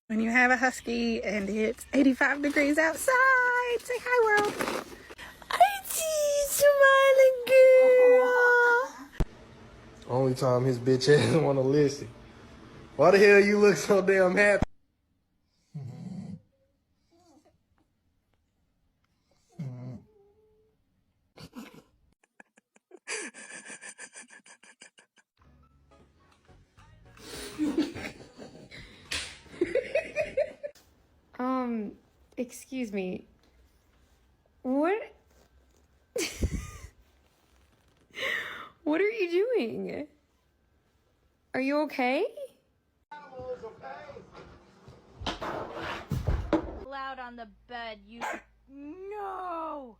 When you have a husky and it's 85 degrees outside, say hi, world. I see you, smiling girl. Only time his bitch ass want to listen. Why the hell you look so damn happy? Excuse me. What? What are you doing? Are you okay? Loud on the bed, you. No!